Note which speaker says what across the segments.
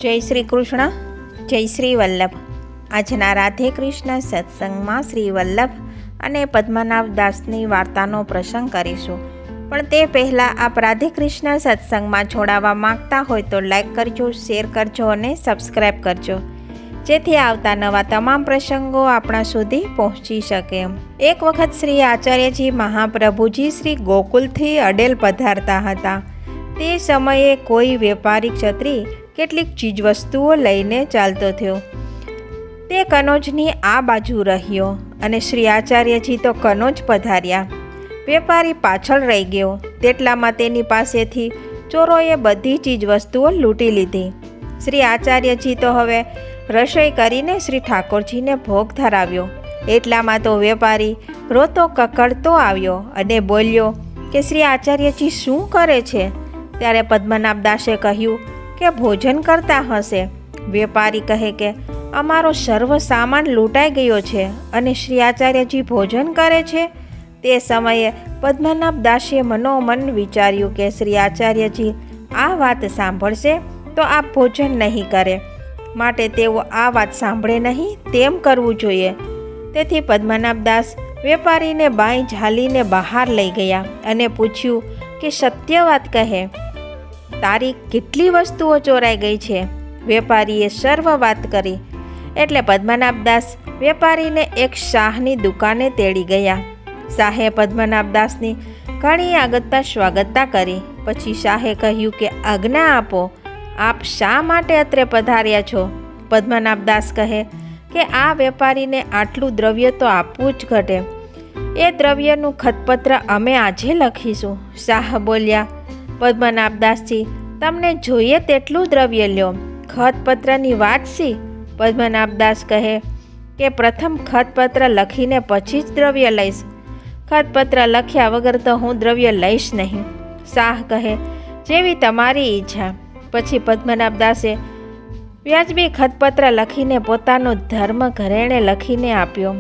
Speaker 1: જય શ્રી કૃષ્ણ, જય શ્રી વલ્લભ. આજના રાધે કૃષ્ણ સત્સંગમાં શ્રી વલ્લભ અને પદ્મનાભ દાસની વાર્તાનો પ્રસંગ કરીશું. પણ તે પહેલાં આપ રાધે કૃષ્ણ સત્સંગમાં જોડાવા માંગતા હોય તો લાઈક કરજો, શેર કરજો અને સબસ્ક્રાઈબ કરજો, જેથી આવતા નવા તમામ પ્રસંગો આપણા સુધી પહોંચી શકે. એક વખત શ્રી આચાર્યજી મહાપ્રભુજી શ્રી ગોકુલથી અડેલ પધારતા હતા. તે સમયે કોઈ વેપારી ક્ષત્રિ કેટલીક ચીજવસ્તુઓ લઈને ચાલતો થયો. તે કનોજની આ બાજુ રહ્યો અને શ્રી આચાર્યજી તો કનોજ પધાર્યા. વેપારી પાછળ રહી ગયો. તેટલામાં તેની પાસેથી ચોરોએ બધી ચીજવસ્તુઓ લૂંટી લીધી. શ્રી આચાર્યજી તો હવે રસોઈ કરીને શ્રી ઠાકોરજીને ભોગ ધરાવ્યો. એટલામાં તો વેપારી રોતો કકડતો આવ્યો અને બોલ્યો કે શ્રી આચાર્યજી શું કરે છે? ત્યારે પદ્મનાભ દાસે કહ્યું કે ભોજન કરતા હશે. વેપારી કહે કે અમારો સર્વ સામાન લૂંટાઈ ગયો છે અને શ્રી આચાર્યજી ભોજન કરે છે. તે સમયે પદ્મનાભ દાસે મનોમન વિચાર્યું કે શ્રી આચાર્યજી આ વાત સાંભળશે તો આ ભોજન નહીં કરે, માટે તેઓ આ વાત સાંભળે નહીં તેમ કરવું જોઈએ. તેથી પદ્મનાભ દાસ વેપારીને બાઈ ઝાલીને બહાર લઈ ગયા અને પૂછ્યું કે સત્ય વાત કહે, તારી કેટલી વસ્તુઓ ચોરાઈ ગઈ છે? વેપારીએ સર્વ વાત કરી. એટલે પદ્મનાભ દાસ વેપારીને એક શાહની દુકાને તેડી ગયા. શાહે પદ્મનાભ દાસની ઘણી આગતા સ્વાગતતા કરી. પછી શાહે કહ્યું કે આજ્ઞા આપો, આપ શા માટે અત્રે પધાર્યા છો? પદ્મનાભ દાસ કહે કે આ વેપારીને આટલું દ્રવ્ય તો આપવું જ ઘટે. એ દ્રવ્યનું ખતપત્ર અમે આજે લખીશું. શાહ બોલ્યા, પદ્મનાભ દાસજી તમને જોઈએ તેટલું દ્રવ્ય લ્યો, ખતપત્રની વાત શી? પદ્મનાભ દાસ કહે કે પ્રથમ ખતપત્ર લખીને પછી જ દ્રવ્ય લઈશ. ખતપત્ર લખ્યા વગર તો હું દ્રવ્ય લઈશ નહીં. શાહ કહે જેવી તમારી ઈચ્છા. પછી પદ્મનાભ દાસે વ્યાજબી ખતપત્ર લખીને પોતાનો ધર્મ ઘરેણે લખીને આપ્યો.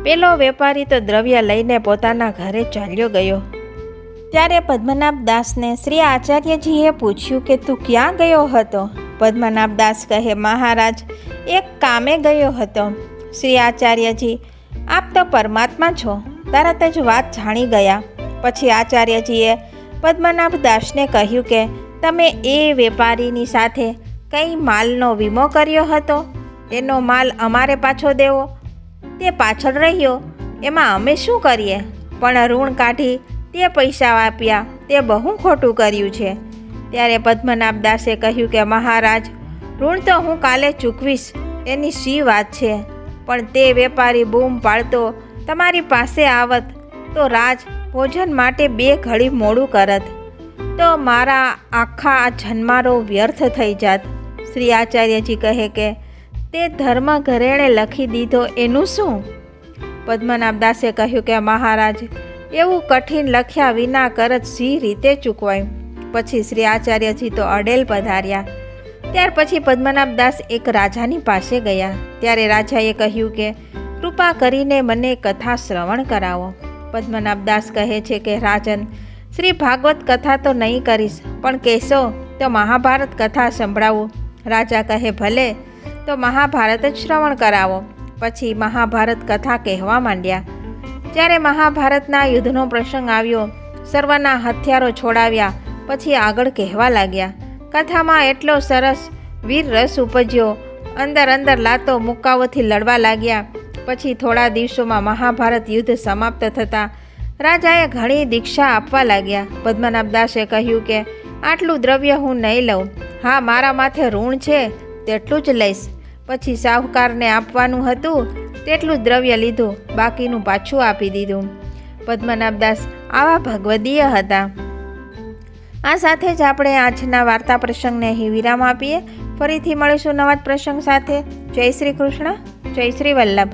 Speaker 1: પેલો વેપારી તો દ્રવ્ય લઈને પોતાના ઘરે ચાલ્યો ગયો. ત્યારે પદ્મનાભ દાસને શ્રી આચાર્યજીએ પૂછ્યું કે તું ક્યાં ગયો હતો? પદ્મનાભ દાસ કહે, મહારાજ એક કામે ગયો હતો. શ્રી આચાર્યજી આપ તો પરમાત્મા છો, તરત જ વાત જાણી ગયા. પછી આચાર્યજીએ પદ્મનાભ દાસને કહ્યું કે તમે એ વેપારીની સાથે કંઈ માલનો વીમો કર્યો હતો, એનો માલ અમારે પાછો દેવો. તે પાછળ રહ્યો, એમાં અમે શું કરીએ? પણ ઋણ કાઢી તે પૈસા આપ્યા, તે બહુ ખોટું કર્યું છે. ત્યારે પદ્મનાભ દાસે કહ્યું કે મહારાજ ઋણ તો હું કાલે ચૂકવીશ, એની શી વાત છે? પણ તે વેપારી બૂમ પાડતો તમારી પાસે આવત તો રાજ ભોજન માટે 2 ઘડી મોડું કરત, તો મારા આખા જન્મારો વ્યર્થ થઈ જાત. શ્રી આચાર્યજી કહે કે તે ધર્મ ઘરેણે લખી દીધો એનું શું? પદ્મનાભ દાસે કહ્યું કે મહારાજ એવું કઠિન લખ્યા વિના કરત સી રીતે ચૂકવાય? પછી શ્રી આચાર્યજી તો અડેલ પધાર્યા. ત્યાર પછી પદ્મનાભ દાસ એક રાજાની પાસે ગયા. ત્યારે રાજાએ કહ્યું કે કૃપા કરીને મને કથા શ્રવણ કરાવો. પદ્મનાભ દાસ કહે છે કે રાજન, શ્રી ભાગવત કથા તો નહીં કરીશ, પણ કહેશો તો મહાભારત કથા સંભળાવો. રાજા કહે ભલે, તો મહાભારત જ શ્રવણ કરાવો. પછી મહાભારત કથા કહેવા માંડ્યા. જ્યારે મહાભારતના યુદ્ધનો પ્રસંગ આવ્યો, સર્વના હથિયારો છોડાવ્યા પછી આગળ કહેવા લાગ્યા. કથામાં એટલો સરસ વીર રસ ઉપજ્યો, અંદર અંદર લાતો મુક્કાઓથી લડવા લાગ્યા. પછી થોડા દિવસોમાં મહાભારત યુદ્ધ સમાપ્ત થતાં રાજાએ ઘણી દીક્ષા આપવા લાગ્યા. પદ્મનાભ દાસે કહ્યું કે આટલું દ્રવ્ય હું નહીં લઉં. હા, મારા માથે ઋણ છે તેટલું જ લઈશ. પછી સાહુકારને આપવાનું હતું તેટલું દ્રવ્ય લીધું, બાકીનું પાછું આપી દીધું. પદ્મનાભ દાસ આવા ભગવદીય હતા. આ સાથે જ આપણે આજના વાર્તા પ્રસંગને અહીં વિરામ આપીએ. ફરીથી મળીશું નવા જ પ્રસંગ સાથે. જય શ્રી કૃષ્ણ, જય શ્રી વલ્લભ.